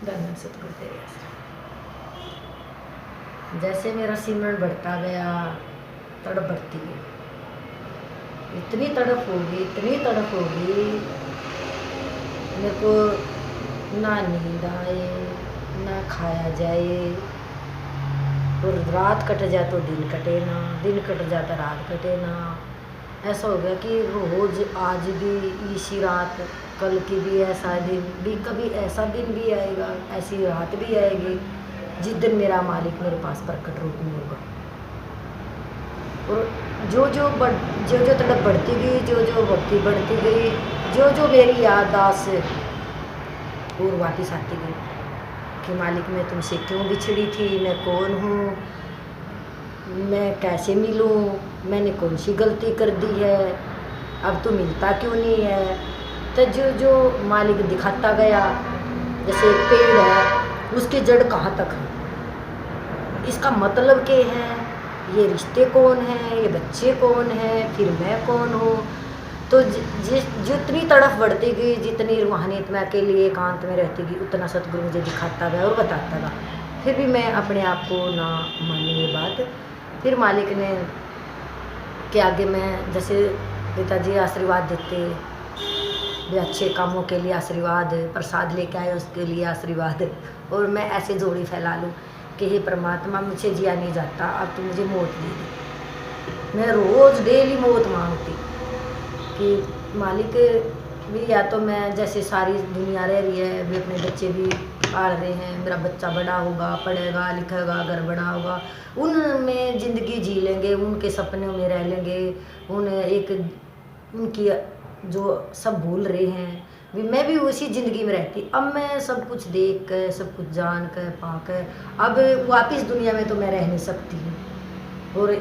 धन्य सतगुरु तेरे आश्रम। जैसे मेरा सिमरन बढ़ता गया, तड़प बढ़ती गई, इतनी तड़प होगी, इतनी तड़प होगी, मेरे को ना नींद आए, ना खाया जाए, और रात कट जाए तो दिन कटे ना, दिन कट जाए तो रात कटे ना। ऐसा हो गया कि रोज आज भी इसी रात, कल की भी ऐसा दिन भी, कभी ऐसा दिन भी आएगा, ऐसी रात भी आएगी जिस दिन मेरा मालिक मेरे पास प्रकट रूप में होगा। और जो जो तड़प बढ़ती गई, जो जो भक्ति बढ़ती गई, जो जो मेरी याददाश्त और वापस आती गई कि मालिक मैं तुमसे क्यों बिछड़ी थी, मैं कौन हूँ, मैं कैसे मिलूँ, मैंने कौन सी गलती कर दी है, अब तो मिलता क्यों नहीं है। तो जो जो मालिक दिखाता गया, जैसे एक पेड़ है, उसकी जड़ कहाँ तक है, इसका मतलब क्या है, ये रिश्ते कौन है, ये बच्चे कौन है, फिर मैं कौन हूँ। तो जितनी तड़फ बढ़ती गई, जितनी रूहानियत में अकेली एकांत में रहती गई, उतना सतगुरु मुझे दिखाता गया और बताता गया। फिर भी मैं अपने आप को ना मानी ये बात। फिर मालिक ने के आगे मैं, जैसे पिताजी आशीर्वाद देते, वे अच्छे कामों के लिए आशीर्वाद, प्रसाद लेके आए उसके लिए आशीर्वाद, और मैं ऐसे जोड़ी फैला लूँ कि हे परमात्मा मुझे जिया नहीं जाता, अब तो मुझे मौत दे दी। मैं रोज़ डेली मौत मांगती कि मालिक भी, या तो मैं जैसे सारी दुनिया रह रही है, वे अपने बच्चे भी पाल रहे हैं, मेरा बच्चा बड़ा होगा, पढ़ेगा लिखेगा, घर बड़ा होगा, उनमें ज़िंदगी जी लेंगे, उनके सपनों में रह लेंगे, उन्हें एक उनकी जो सब भूल रहे हैं, मैं भी उसी ज़िंदगी में रहती। अब मैं सब कुछ देख कर, सब कुछ जान कर, पा कर, अब वापस दुनिया में तो मैं रह नहीं सकती हूँ, और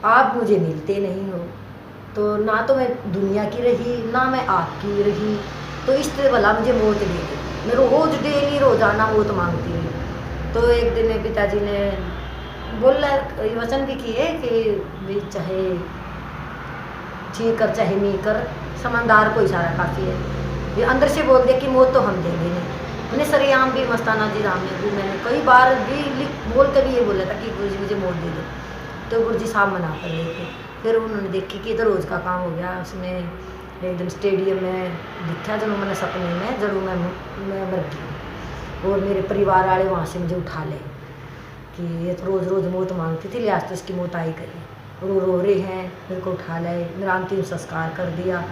आप मुझे मिलते नहीं हो, तो ना तो मैं दुनिया की रही, ना मैं आपकी रही, तो इसलिए भला मुझे मौत दे दे। मैं रोज़ डेली रोज़ाना मौत मांगती हूँ। तो एक दिन पिताजी ने बोला, वचन भी किए कि चाहे ठीक कर चाहे नहीं कर, समझदार को इशारा काफ़ी है। ये अंदर से बोल दिया कि मौत तो हम देंगे नहीं। मैंने सरेआम भी मस्ताना जी राम में भी मैंने कई बार भी बोल कर भी ये बोला था कि गुरु जी मुझे मौत दे दो, तो गुरु जी साहब मना कर रहे थे। फिर उन्होंने देखी कि तो रोज़ का काम हो गया। उसने एक दिन स्टेडियम में दिखा, जब मैंने सपने में जरूर मैं मर गई, और मेरे परिवार वाले वहाँ से मुझे उठा ले कि ये तो रोज़ रोज़ मौत मांगती थी, लिहाज तो इसकी मौत आई करी। रो रहे हैं, मेरे को उठा लाए, मेरा अंतिम संस्कार कर दिया,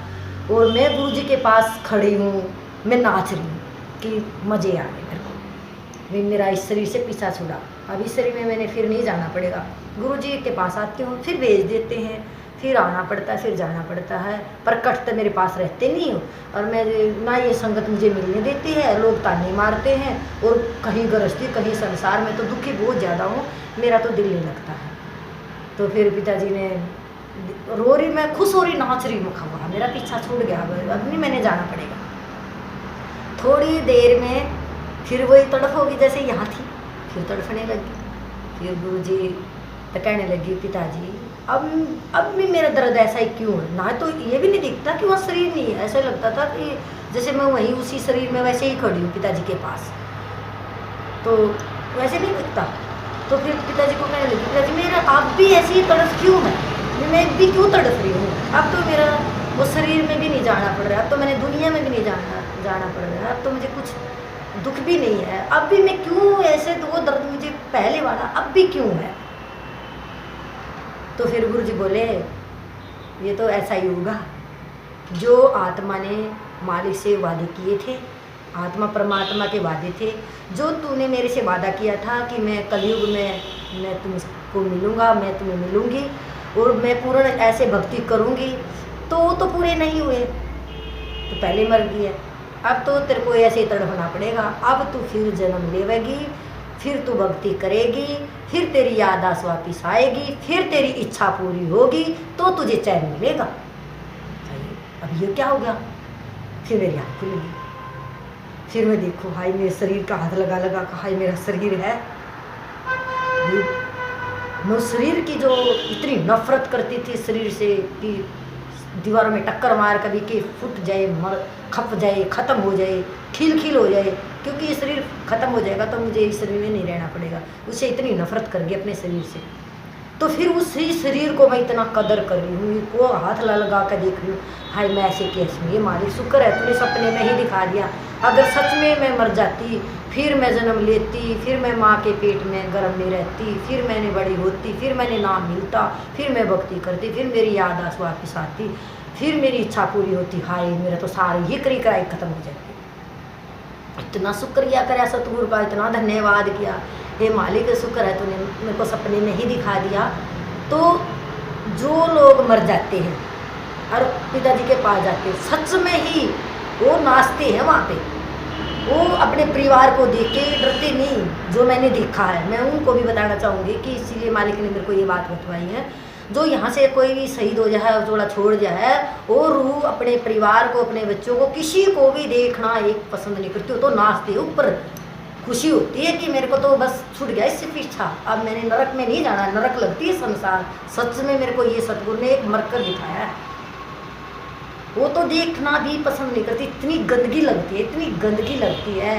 और मैं गुरु जी के पास खड़ी हूँ, मैं नाच रही हूँ कि मज़े आ गए मेरे को, भी मेरा इस शरीर से पीछा छुड़ा, अब इस शरीर में मैंने फिर नहीं जाना पड़ेगा। गुरु जी के पास आती हूँ, फिर भेज देते हैं, फिर आना पड़ता है, फिर जाना पड़ता है, पर कष्ट तो मेरे पास रहते नहीं हो, और मैं ना ये संगत मुझे मिलने देती है, लोग ताने मारते हैं, और कहीं गृहस्थी कहीं संसार में तो दुखी बहुत ज़्यादा हूँ, मेरा तो दिल नहीं लगता है। तो फिर पिताजी ने रो रही, मैं खुश हो रही, नाच रही, मुखा मेरा पीछा छूट गया, अब नहीं मैंने जाना पड़ेगा। थोड़ी देर में फिर वही तड़फ होगी जैसे यहाँ थी, फिर तड़फने लगी। फिर गुरु जी तो कहने लगी, पिताजी अब भी मेरा दर्द ऐसा ही क्यों है, ना तो ये भी नहीं दिखता कि वह शरीर नहीं है, ऐसा लगता था कि जैसे मैं वहीं उसी शरीर में वैसे ही खड़ी हूँ पिताजी के पास, तो वैसे नहीं दिखता। तो फिर पिताजी को कहने लगी, पिताजी मेरा आप भी ऐसी तड़फ क्यों है, मैं भी क्यों तड़फ रही हूँ, अब तो मेरा वो शरीर में भी नहीं जाना पड़ रहा है, अब तो मैंने दुनिया में भी नहीं जाना पड़ रहा है, अब तो मुझे कुछ दुख भी नहीं है, अब भी मैं क्यों ऐसे, तो वो दर्द मुझे पहले वाला अब भी क्यों है। तो फिर गुरु जी बोले, ये तो ऐसा ही होगा, जो आत्मा ने मालिक से वादे किए थे, आत्मा परमात्मा के वादे थे, जो तूने मेरे से वादा किया था कि मैं कलयुग में मैं तुमको मिलूँगा, मैं तुम्हें मिलूँगी, और मैं पूर्ण ऐसे भक्ति करूँगी, तो पूरे नहीं हुए, तो पहले मर गई है, अब तो तेरे को ऐसे ही तड़पना पड़ेगा, अब तू फिर जन्म लेवेगी, फिर तू भक्ति करेगी, फिर तेरी याददाश्त वापिस आएगी, फिर तेरी इच्छा पूरी होगी, तो तुझे चैन मिलेगा। अब ये क्या हो गया, फिर मेरी आँख खुल गई, फिर मैं देखो, हाय मेरे शरीर का हाथ लगा कहा, हाय मेरा शरीर है, मैं शरीर की जो इतनी नफरत करती थी शरीर से कि दीवारों में टक्कर मार कभी कि फूट जाए, खप जाए, ख़त्म हो जाए, खिल हो जाए, क्योंकि ये शरीर खत्म हो जाएगा तो मुझे इस शरीर में नहीं रहना पड़ेगा। उससे इतनी नफरत कर गई अपने शरीर से, तो फिर उसी शरीर को मैं इतना कदर कर रही हूँ, को हाथ लगा कर देख रही हूँ, हाय मैं ऐसे कैसे, ये मालिक शुक्र है तूने सपने में ही दिखा दिया। अगर सच में मैं मर जाती, फिर मैं जन्म लेती, फिर मैं माँ के पेट में गर्भ में रहती, फिर मैंने बड़ी होती, फिर मैंने नाम मिलता, फिर मैं भक्ति करती, फिर मेरी याददाश्त वापस आती, फिर मेरी इच्छा पूरी होती, हाय मेरा तो सारी ही करी कराई खत्म हो जाती। इतना शुक्रिया करे सतगुरु का, इतना धन्यवाद किया, हे मालिक शुक्र है तूने मेरे को सपने में ही दिखा दिया। तो जो लोग मर जाते हैं और पिताजी के पास जाते हैं, सच में ही वो नाचते हैं वहाँ पे, वो अपने परिवार को देख के डरते नहीं। जो मैंने देखा है मैं उनको भी बताना चाहूँगी कि इसीलिए मालिक ने मेरे को ये बात बतवाई है, जो यहाँ से कोई भी शहीद हो जाए और थोड़ा छोड़ जाए, वो रूह अपने परिवार को, अपने बच्चों को, किसी को भी देखना एक पसंद नहीं करती हो, तो नाचते ऊपर खुशी होती है कि मेरे को तो बस छूट गया इससे पीछा, अब मैंने नरक में नहीं जाना, नरक लगती है संसार। सच में मेरे को ये सतगुरु ने एक मरकर दिखाया है, वो तो देखना भी पसंद नहीं करती, इतनी गंदगी लगती है, इतनी गंदगी लगती है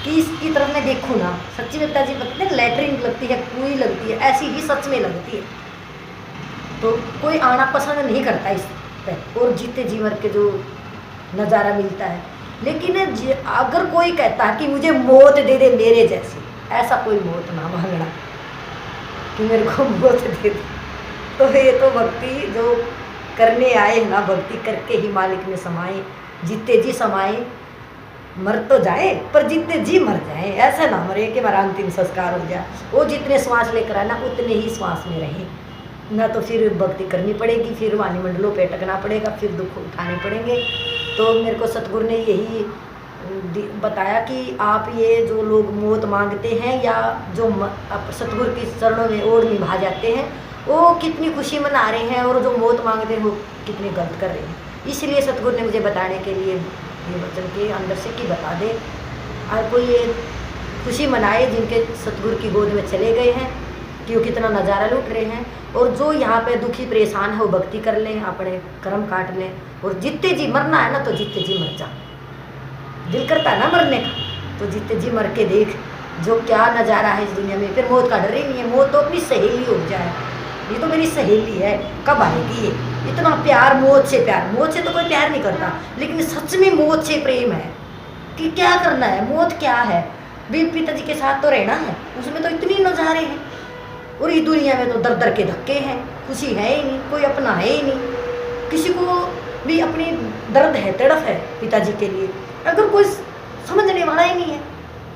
कि इसकी तरफ मैं देखूँ ना, सच्ची में पिताजी बताते हैं लैटरिन लगती है, कुई लगती है, ऐसी ही सच में लगती है। तो कोई आना पसंद नहीं करता इस पर, और जीते जी मर के जो नज़ारा मिलता है। लेकिन अगर कोई कहता है कि मुझे मौत दे दे मेरे जैसे, ऐसा कोई मौत ना मांगना कि मेरे को मौत दे दे। तो ये तो भक्ति जो करने आए हैं ना, भक्ति करके ही मालिक में समाए, जीते जी समाए, मर तो जाए पर जीते जी मर जाए, ऐसा ना मरे कि हमारा अंतिम संस्कार हो जाए। वो जितने श्वास लेकर आए ना उतने ही श्वास में रहें ना, तो फिर भक्ति करनी पड़ेगी, फिर वाणी मंडलों पे अटकना पड़ेगा, फिर दुख उठाने पड़ेंगे। तो मेरे को सतगुरु ने यही बताया कि आप ये जो लोग मौत मांगते हैं या जो सतगुरु की चरणों में ओर निभा जाते हैं, वो कितनी खुशी मना रहे हैं, और जो मौत मांगते हैं वो कितनी गलत कर रहे हैं। इसलिए सतगुरु ने मुझे बताने के लिए ये वचन के अंदर से कि बता दे, और कोई ये खुशी मनाए जिनके सतगुरु की गोद में चले गए हैं कि वो कितना नज़ारा लूट रहे हैं, और जो यहाँ पे दुखी परेशान है वो भक्ति कर लें, अपने कर्म काट लें, और जितने जी मरना है ना तो जितने जी मर जा। दिल करता है ना मरने का, तो जितने जी मर के देख जो क्या नज़ारा है इस दुनिया में, फिर मौत का डर ही नहीं है। मौत तो अपनी सहेली हो जाए, ये तो मेरी सहेली है, कब आएगी ये, इतना प्यार, मौत से प्यार। मौत से तो कोई प्यार नहीं करता, लेकिन सच में मौत से प्रेम है कि क्या करना है, मौत क्या है, भी पिताजी के साथ तो रहना है, उसमें तो इतनी नज़ारे हैं, और इस दुनिया में तो दर दर के धक्के हैं, खुशी है ही नहीं, कोई अपना है ही नहीं, किसी को भी अपनी दर्द है, तड़फ है पिताजी के लिए, अगर कोई समझने वाला ही नहीं है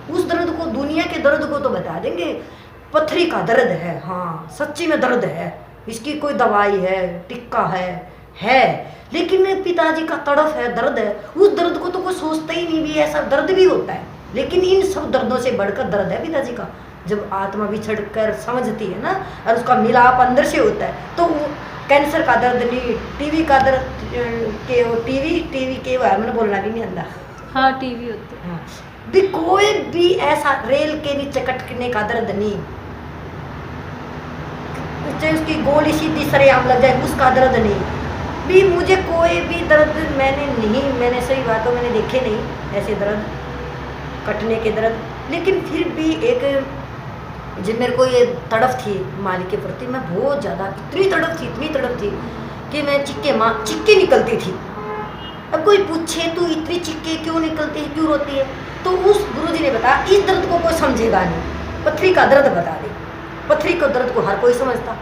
उस दर्द को, दुनिया के दर्द को तो बता देंगे पथरी का दर्द है, हाँ सच्ची में दर्द है, इसकी कोई दवाई है, टिक्का है, लेकिन पिताजी का तड़फ है, दर्द है, उस दर्द को तो कोई सोचता ही नहीं भी ऐसा दर्द भी होता है। लेकिन इन सब दर्दों से बढ़कर दर्द है पिताजी का, जब आत्मा बिछड़ कर समझती है ना, और उसका मिलाप अंदर से होता है, तो कैंसर का दर्द नहीं, टीवी का दर्द के, टीवी के मैंने बोलना भी नहीं आता, हाँ टीवी होते हैं, हाँ भी कोई भी ऐसा रेल के नीचे कटने का दर्द नहीं, चाहे उसकी गोली सीधी सरेआम लग जाए उसका दर्द नहीं भी, मुझे कोई भी दर्द मैंने सही बात हो मैंने देखे नहीं ऐसे दर्द, कटने के दर्द। लेकिन फिर भी एक जब मेरे को ये तड़फ थी मालिक के प्रति, मैं बहुत ज़्यादा इतनी तड़फ थी कि मैं चिक्के निकलती थी। अब कोई पूछे तू इतनी चिक्के क्यों निकलती है, क्यों रोती है, तो उस गुरुजी ने बताया इस दर्द को कोई समझेगा नहीं, पथरी का दर्द बता दे। पथरी को दर्द को हर कोई समझता,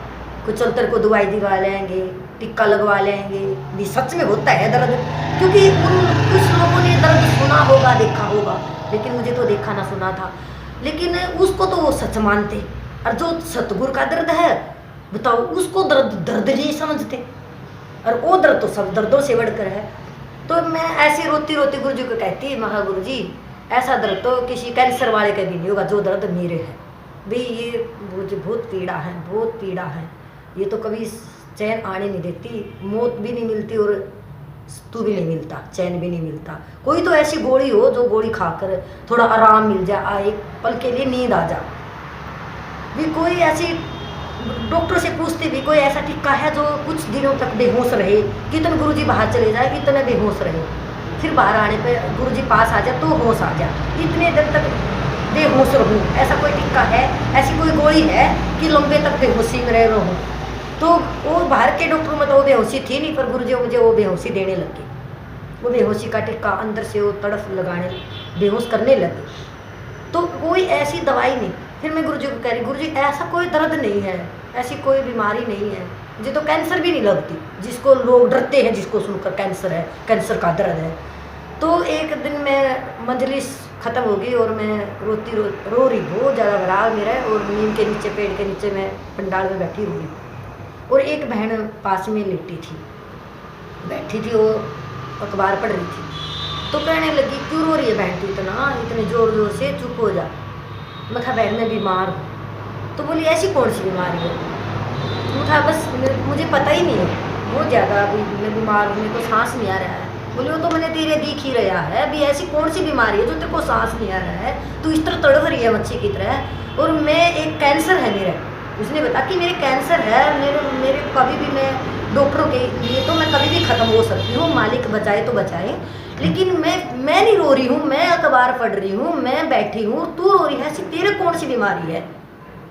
कुछ चलतर को दवाई दिवा लेंगे, टिक्का लगवा लेंगे, भी सच में होता है दर्द, क्योंकि कुछ लोगों ने दर्द सुना होगा, देखा होगा, लेकिन मुझे तो देखा ना सुना था, लेकिन उसको तो वो सच मानते। और जो सतगुरु का दर्द है बताओ, उसको दर्द नहीं समझते, और वो दर्द तो सब दर्दों से बढ़कर है। तो मैं ऐसी रोती गुरुजी को कहती, महा गुरुजी ऐसा दर्द तो किसी कैंसर वाले का भी नहीं होगा जो दर्द मेरे है भाई, ये मुझे बहुत पीड़ा है, ये तो कभी चैन आने नहीं देती, मौत भी नहीं मिलती और तू भी नहीं मिलता, चैन भी नहीं मिलता। कोई तो ऐसी गोली हो जो गोली खाकर थोड़ा आराम मिल जाए, एक पल के लिए नींद आ जा, भी कोई ऐसी डॉक्टर से पूछते भी कोई ऐसा टिक्का है जो कुछ दिनों तक बेहोश रहे, कितने गुरुजी बाहर चले जाए कितने बेहोश रहे, फिर बाहर आने पे गुरुजी पास आ जा तो होश आ जा, इतने दिन तक बेहोश रहूँ, ऐसा कोई टिक्का है, ऐसी कोई गोली है कि लंबे तक बेहोशी में रह रहूँ। तो वो बाहर के डॉक्टर में तो वो बेहोशी थी नहीं, पर गुरुजी मुझे वो बेहोशी देने लगे, वो बेहोशी का टिक्का अंदर से वो तड़फ लगाने, बेहोश करने लगे। तो कोई ऐसी दवाई नहीं। फिर मैं गुरुजी को कह रही, गुरुजी ऐसा कोई दर्द नहीं है, ऐसी कोई बीमारी नहीं है, मुझे तो कैंसर भी नहीं लगती, जिसको लोग डरते हैं, जिसको सुनकर कैंसर है, कैंसर का दर्द है। तो एक दिन मैं मजलिस ख़त्म हो गई और मैं रो रही, बहुत ज़्यादा घबराहट मेरा है, और नीम के नीचे, पेड़ के नीचे मैं पंडाल में बैठी हुई, और एक बहन पास में लेटी थी, बैठी थी, वो अखबार पढ़ रही थी। तो कहने लगी, क्यों रो रही है बहन तू इतने ज़ोर ज़ोर से, चुप हो जा। मैं कहा बहन मैं बीमार हूँ। तो बोली ऐसी कौन सी बीमारी है? मैं कहा बस मुझे पता ही नहीं है, बहुत ज़्यादा अभी मैं बीमार हूँ, मेरे को सांस नहीं आ रहा है। बोली वो तो मैंने तेरे दिख ही रहा है, अभी ऐसी कौन सी बीमारी है जो तेरे को सांस नहीं आ रहा है, तू इस तरह तड़प रही है मच्छी की तरह, और मैं एक कैंसर है मेरा। उसने बताया कि मेरे कैंसर है, मेरे कभी भी मैं डॉक्टरों के लिए तो मैं कभी भी ख़त्म हो सकती हूँ, मालिक बचाए तो बचाए, लेकिन मैं नहीं रो रही हूँ, मैं अखबार पढ़ रही हूँ, मैं बैठी हूँ, तू रो रही है, ऐसी तेरे कौन सी बीमारी है?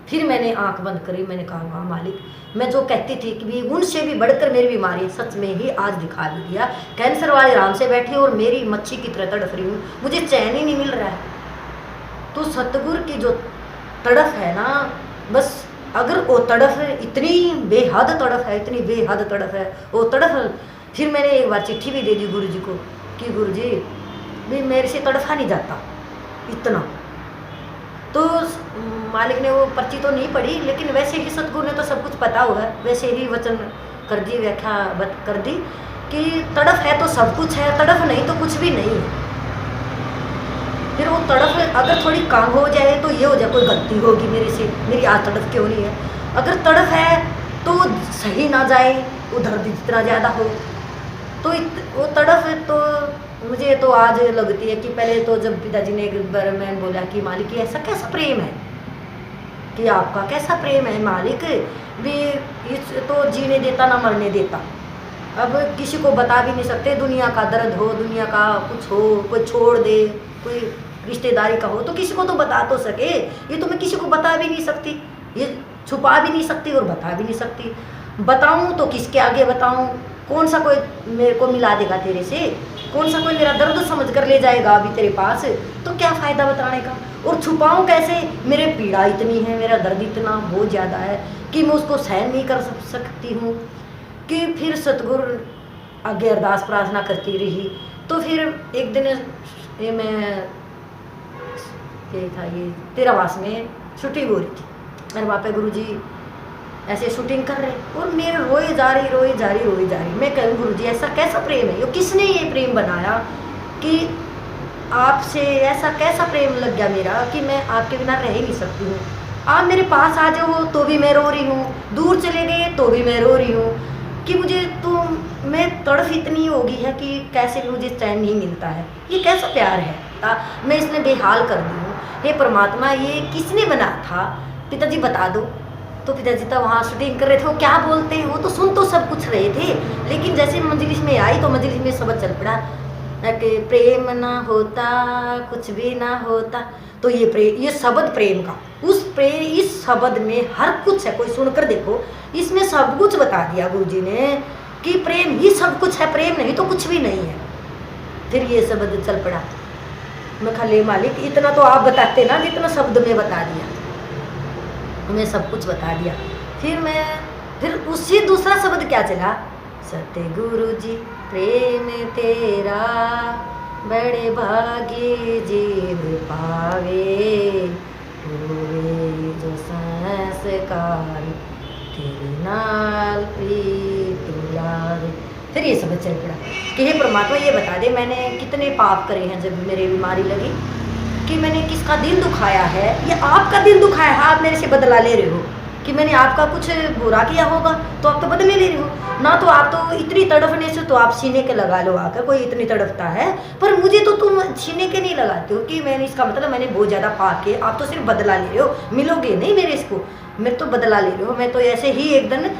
फिर मैंने आंख बंद करी, मैंने कहा वाह मालिक, मैं जो कहती थी कि भी उनसे भी बढ़कर मेरी बीमारी है, सच में ही आज दिखा भी दिया। कैंसर वाले आराम से बैठे और मेरी मच्छी की तरह तड़फ रही हूँ, मुझे चैन ही नहीं मिल रहा है। तो सतगुरु की जो तड़फ है ना, बस अगर वो तड़फ इतनी बेहद तड़फ है, इतनी बेहद तड़फ है वो तड़फ। फिर मैंने एक बार चिट्ठी भी दे दी गुरु जी को कि गुरु जी भी मेरे से तड़फा नहीं जाता इतना। तो मालिक ने वो पर्ची तो नहीं पढ़ी, लेकिन वैसे ही सतगुरु ने तो सब कुछ पता हुआ है, वैसे ही वचन कर दी, व्याख्या कर दी कि तड़फ है तो सब कुछ है, तड़फ नहीं तो कुछ भी नहीं है। फिर वो तड़फ अगर थोड़ी काम हो जाए तो ये हो जाए कोई गलती होगी मेरे से, मेरी आज तड़फ क्यों नहीं है। अगर तड़फ है तो सही ना जाए, उधर भी जितना ज़्यादा हो तो वो तड़फ तो मुझे तो आज लगती है कि पहले तो जब पिताजी ने एक बार मैं बोला कि मालिक ये ऐसा कैसा प्रेम है, कि आपका कैसा प्रेम है मालिक, भी इस तो जीने देता ना मरने देता। अब किसी को बता भी नहीं सकते, दुनिया का दर्द हो, दुनिया का कुछ हो, कोई छोड़ दे, कोई रिश्तेदारी का हो तो किसी को तो बता तो सके, ये तो मैं किसी को बता भी नहीं सकती, ये छुपा भी नहीं सकती और बता भी नहीं सकती। बताऊं तो किसके आगे बताऊं, कौन सा कोई मेरे को मिला देगा तेरे से, कौन सा कोई मेरा दर्द समझ कर ले जाएगा अभी तेरे पास, तो क्या फ़ायदा बताने का। और छुपाऊं कैसे, मेरे पीड़ा इतनी है, मेरा दर्द इतना बहुत ज़्यादा है कि मैं उसको सहन नहीं कर सकती हूँ। कि फिर सतगुरु आगे अरदास प्रार्थना करती रही। तो फिर एक दिन ये मैं ये था ये तेरावास में शूटिंग हो रही थी, मेरे वहाँ पे गुरुजी ऐसे शूटिंग कर रहे और मेरे रोए जा रही। मैं कहूँ गुरुजी ऐसा कैसा प्रेम है, ये किसने ये प्रेम बनाया कि आपसे ऐसा कैसा प्रेम लग गया मेरा कि मैं आपके बिना रह ही नहीं सकती हूँ। आप मेरे पास आ जाओ तो भी मैं रो रही हूँ, दूर चले गए तो भी मैं रो रही हूँ, कि मुझे तो मैं तड़फ इतनी होगी है कि कैसे भी मुझे चैन नहीं मिलता है। ये कैसा प्यार है, मैं इसने बेहाल कर दी हूँ। हे परमात्मा ये किसने बना था, पिताजी बता दो। तो पिताजी तो वहाँ शूटिंग कर रहे थे, वो क्या बोलते हैं, वो तो सुन तो सब कुछ रहे थे, लेकिन जैसे मजलिस में आई तो मजलिस में शब्द चल पड़ा कि प्रेम ना होता कुछ भी ना होता। तो ये शब्द प्रेम का, इस शब्द में हर कुछ है, कोई सुनकर देखो, इसमें सब कुछ बता दिया गुरुजी ने कि प्रेम ही सब कुछ है, प्रेम नहीं तो कुछ भी नहीं है। फिर ये शब्द चल पड़ा, मैं खाली मालिक इतना तो आप बताते ना जितना शब्द में बता दिया, मैं सब कुछ बता दिया। फिर उससे दूसरा शब्द क्या चला, सतगुरु जी प्रेम तेरा बड़े भाग्य जीव पावे, हुए जो संस्कार तेरे नाल प्रीत लावे। फिर ये समझ चल पड़ा कि हे परमात्मा ये बता दे मैंने कितने पाप करे हैं जब मेरी बीमारी लगी, कि मैंने किसका दिल दुखाया है, ये आपका दिल दुखाया है, आप मेरे से बदला ले रहे हो कि मैंने आपका कुछ बुरा किया होगा तो आप तो बदले ले रहे हो ना। तो आप तो इतनी तड़फने से तो आप सीने के लगा लो आकर, कोई इतनी तड़फता है, पर मुझे तो तुम सीने के नहीं लगाते हो कि मैंने इसका मतलब मैंने बहुत ज़्यादा पाप किए, आप तो सिर्फ बदला ले रहे हो, मिलोगे नहीं मेरे इसको, मैं तो बदला ले रहे हो। मैं तो ऐसे ही एक दिन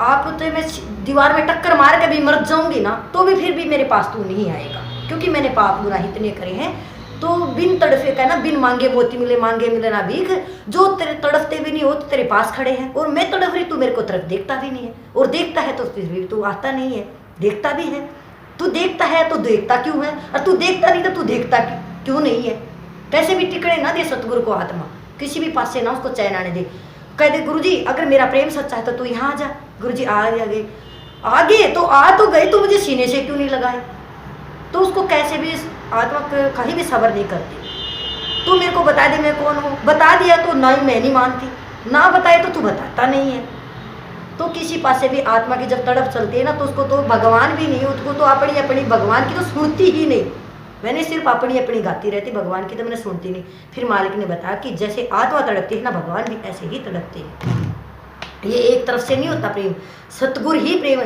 आप तो मैं दीवार में टक्कर मार के भी मर जाऊंगी ना तो भी फिर भी मेरे पास तू नहीं आएगा। क्योंकि मैंने पाप गुनाह इतने करे हैं। तो बिन तड़फे का ना, बिन मांगे मोती मिले, मांगे मिले ना भीख। जो तेरे तड़फते भी नहीं हो तो तेरे पास खड़े हैं, और मैं तड़फ रही, तू मेरे को तरफ देखता भी नहीं है, और देखता है तो फिर भी तू आता नहीं है। देखता भी है, तू देखता है तो देखता क्यों है, और तू देखता नहीं तो तू देखता क्यों नहीं है। कैसे भी टिकने ना दे सतगुरु को आत्मा, किसी भी पास से ना उसको चैन आने दे। कह दे गुरु जी अगर मेरा प्रेम सच्चा है तो तू यहाँ आ जा। गुरु जी आ गए, आगे तो आ तो गए, तो मुझे सीने से क्यों नहीं लगाए। तो उसको कैसे भी आत्मा कहीं भी सब्र नहीं करती। तू मेरे को बता दे मैं कौन हूँ, बता दिया तो ना ही मैं नहीं मानती, ना बताए तो तू बताता नहीं है। तो किसी पास से भी आत्मा की जब तड़प चलती है ना, तो उसको तो भगवान भी नहीं, उसको तो अपनी अपनी भगवान की तो सुनती ही नहीं। मैंने सिर्फ अपनी अपनी गाती रहती, भगवान की तो मैंने सुनती नहीं। फिर मालिक ने बताया कि जैसे आत्मा तड़पती है ना, भगवान भी ऐसे ही तड़पते हैं। ये एक तरफ से नहीं होता प्रेम, सतगुरु ही प्रेम।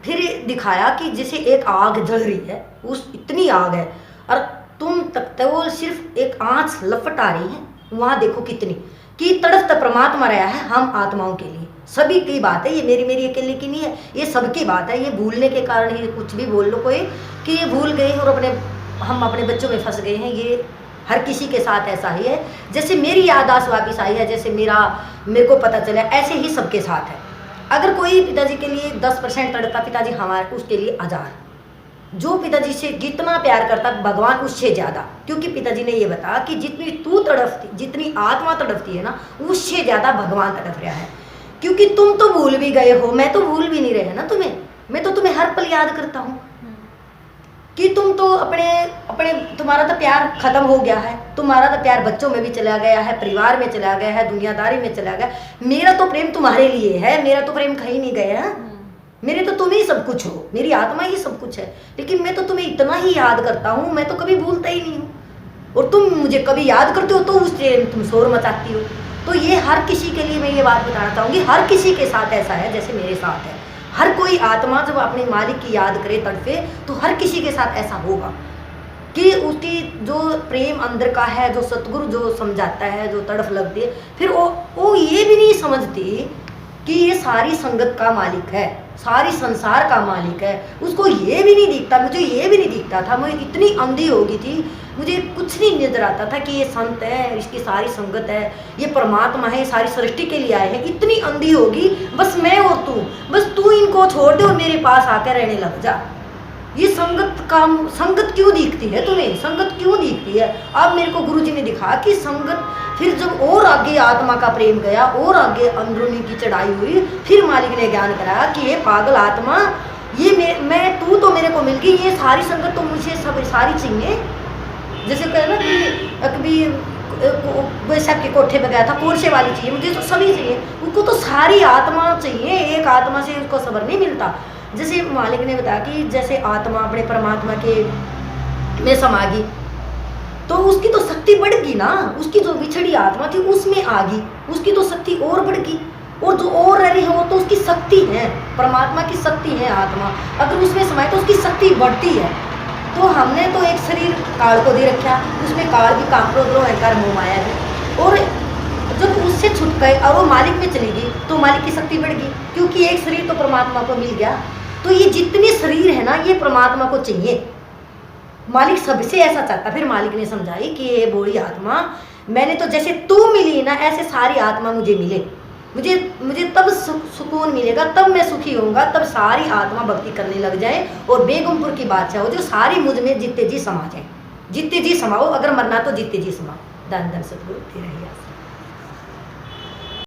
फिर दिखाया कि जैसे एक आग जल रही है, उस इतनी आग है, और तुम तक तो वो सिर्फ एक आंच लपट आ रही है, वहाँ देखो कितनी कि तड़प परमात्मा रहा है हम आत्माओं के लिए। सभी की बात है, ये मेरी अकेले की नहीं है, ये सबकी बात है। ये भूलने के कारण ही कुछ भी बोल लो कोई कि ये भूल गए और हम अपने बच्चों में फंस गए हैं। ये हर किसी के साथ ऐसा ही है। जैसे मेरी याददाश्त वापस आई है, जैसे मेरे को पता चला, ऐसे ही सबके साथ है। अगर कोई पिताजी के लिए 10% तड़पता, पिताजी हमारे उसके लिए 1000। जो पिताजी से जितना प्यार करता भगवान उससे ज़्यादा, क्योंकि पिताजी ने ये बताया कि जितनी तू तड़पती, जितनी आत्मा तड़पती है ना, उससे ज़्यादा भगवान तड़प रहा है। क्योंकि तुम तो भूल भी गए हो, मैं तो भूल भी नहीं रहे ना तुम्हें। मैं तो तुम्हें हर पल याद करता हूँ कि तुम तो अपने तुम्हारा तो प्यार खत्म हो गया है। तुम्हारा तो प्यार बच्चों में भी चला गया है, परिवार में चला गया है, दुनियादारी में चला गया। मेरा तो प्रेम तुम्हारे लिए है, मेरा तो प्रेम कहीं नहीं गया। मेरे तो तुम ही सब कुछ हो, मेरी आत्मा ही सब कुछ है। लेकिन मैं तो तुम्हें इतना ही याद करता हूँ, मैं तो कभी भूलता ही नहीं हूँ। और तुम मुझे कभी याद करते हो तो उससे तुम शोर मचाती हो। तो ये हर किसी के लिए मैं ये बात बताना चाहूँगी, हर किसी के साथ ऐसा है जैसे मेरे साथ है। हर कोई आत्मा जब अपने मालिक की याद करे तड़पे, तो हर किसी के साथ ऐसा होगा कि उसकी जो प्रेम अंदर का है, जो सतगुरु जो समझाता है, जो तड़फ लगती है, फिर वो ये भी नहीं समझती कि ये सारी संगत का मालिक है, सारी संसार का मालिक है। उसको ये भी नहीं दिखता, मुझे ये भी नहीं दिखता था, मैं इतनी अंधी हो गई थी, मुझे कुछ नहीं नजर आता था कि ये संत है, इसकी सारी संगत है, ये परमात्मा है, सारी सृष्टि के लिए आए हैं। इतनी अंधी होगी, बस मैं और तू, बस तू इनको छोड़ दे और मेरे पास आकर रहने लग जा। ये संगत क्यों दिखती है तुम्हें, संगत क्यों दिखती है। अब मेरे को गुरुजी ने दिखा कि संगत, फिर जब और आगे आत्मा का प्रेम गया और आगे अंदरूनी की चढ़ाई हुई, फिर मालिक ने ज्ञान कराया कि ये पागल आत्मा, ये मैं तू तो मेरे को मिल गई, ये सारी संगत तो मुझे सब सारी चाहिए। जैसे कहे ना कि कभी बैसाख के कोठे पे गया था, कोर्से वाली चाहिए, मुझे तो सभी चाहिए, उनको तो सारी आत्मा चाहिए, एक आत्मा से उसको सब्र नहीं मिलता। जैसे मालिक ने बताया कि जैसे आत्मा अपने परमात्मा के में समा गई तो उसकी तो शक्ति बढ़ गई ना, उसकी जो बिछड़ी आत्मा थी उसमें आ गई, उसकी तो शक्ति और बढ़ गई, और जो और रह रही है वो तो उसकी शक्ति है, परमात्मा की शक्ति है आत्मा। अगर उसमें समाये तो उसकी शक्ति बढ़ती है। तो हमने तो एक शरीर काल को दे रखा, उसमें काल भी, काम, क्रोध, लोभ, अहंकार, मोह, माया भी, और जब उससे छूट गए और वो मालिक में चली गई तो मालिक की शक्ति बढ़ गई, क्योंकि एक शरीर तो परमात्मा को मिल गया। तो ये जितने शरीर है ना, ये परमात्मा को चाहिए, मालिक सबसे ऐसा चाहता। फिर मालिक ने समझाई कि ये बोली आत्मा, मैंने तो जैसे तू मिली ना, ऐसे सारी आत्मा मुझे मिले, मुझे तब सुकून मिलेगा, तब मैं सुखी होऊंगा, तब सारी आत्मा भक्ति करने लग जाए और बेगमपुर की बादशाह हो जो सारी मुझ में जितने जी समा जाए। जितने जी समाओ, अगर मरना तो जितने जी समाओ। धन धन सतगुरु तेरा ही आशीर्वाद।